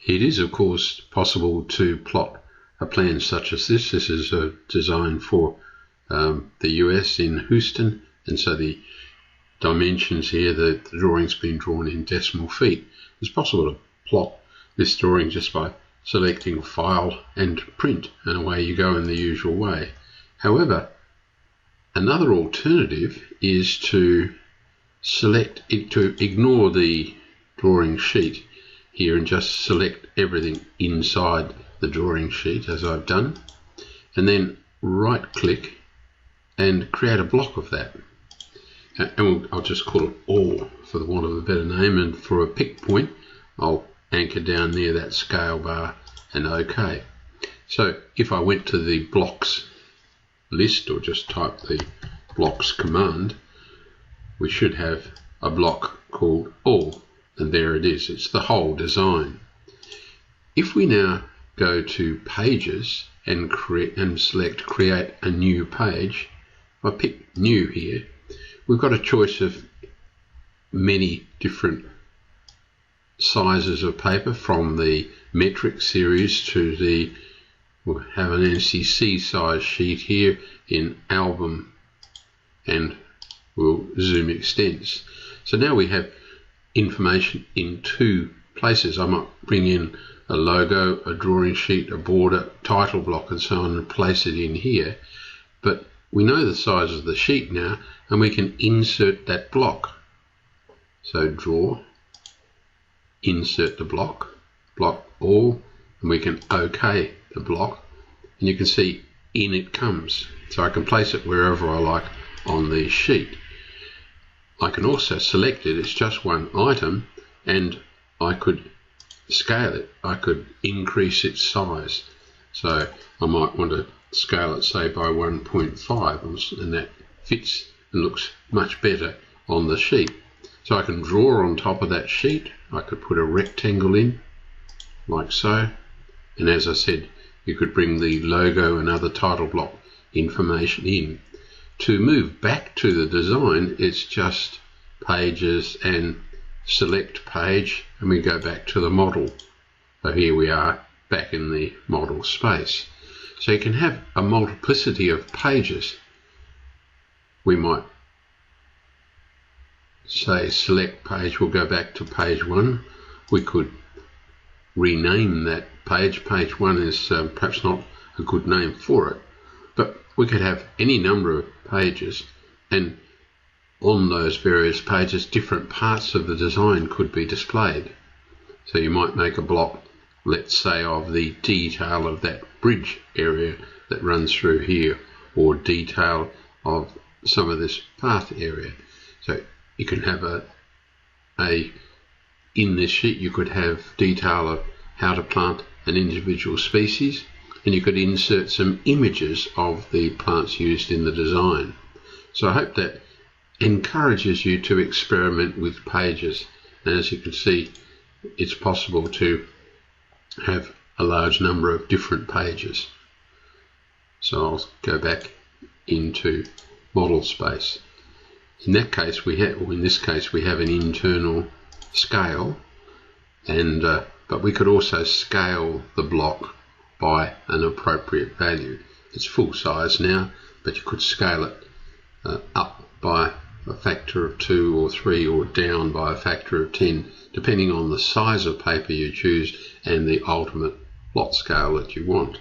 It is, of course, possible to plot a plan such as this. This is a design for the US in Houston, and so the dimensions here, the drawing's been drawn in decimal feet. It's possible to plot this drawing just by selecting File and Print, and away you go in the usual way. However, another alternative is to ignore the drawing sheet here and just select everything inside the drawing sheet, as I've done, and then right click and create a block of that. And I'll just call it All for the want of a better name, and for a pick point I'll anchor down near that scale bar and OK. So if I went to the blocks list or just type the blocks command, we should have a block called All, and there it is. It's the whole design. If we now go to Pages and select Create a New Page, I pick New here. We've got a choice of many different sizes of paper, from the metric series to the, we'll have an NCC size sheet here in album, and we'll zoom extents. So now we have information in two places. I might bring in a logo, a drawing sheet, a border, title block and so on, and place it in here. But we know the size of the sheet now, and we can insert that block. So draw, insert the block, block All, and we can OK the block, and you can see in it comes. So I can place it wherever I like on the sheet. I can also select it, it's just one item, and I could scale it. I could increase its size. So I might want to scale it, say, by 1.5, and that fits and looks much better on the sheet. So I can draw on top of that sheet. I could put a rectangle in, like so, and as I said, you could bring the logo and other title block information in. To move back to the design, it's just Pages and select Page, and we go back to the model. So here we are back in the model space. So you can have a multiplicity of pages. We might say select page, we'll go back to page 1. We could rename that page. Page 1 is perhaps not a good name for it, but we could have any number of pages, and on those various pages different parts of the design could be displayed. So you might make a block, let's say, of the detail of that bridge area that runs through here, or detail of some of this path area. So you can have in this sheet you could have detail of how to plant an individual species, and you could insert some images of the plants used in the design. So I hope that encourages you to experiment with pages, and as you can see, it's possible to have a large number of different pages. So I'll go back into model space. In that case we have, or in this case we have, an internal scale, and but we could also scale the block by an appropriate value. It's full size now, but you could scale it up by a factor of 2 or 3, or down by a factor of 10, depending on the size of paper you choose and the ultimate plot scale that you want.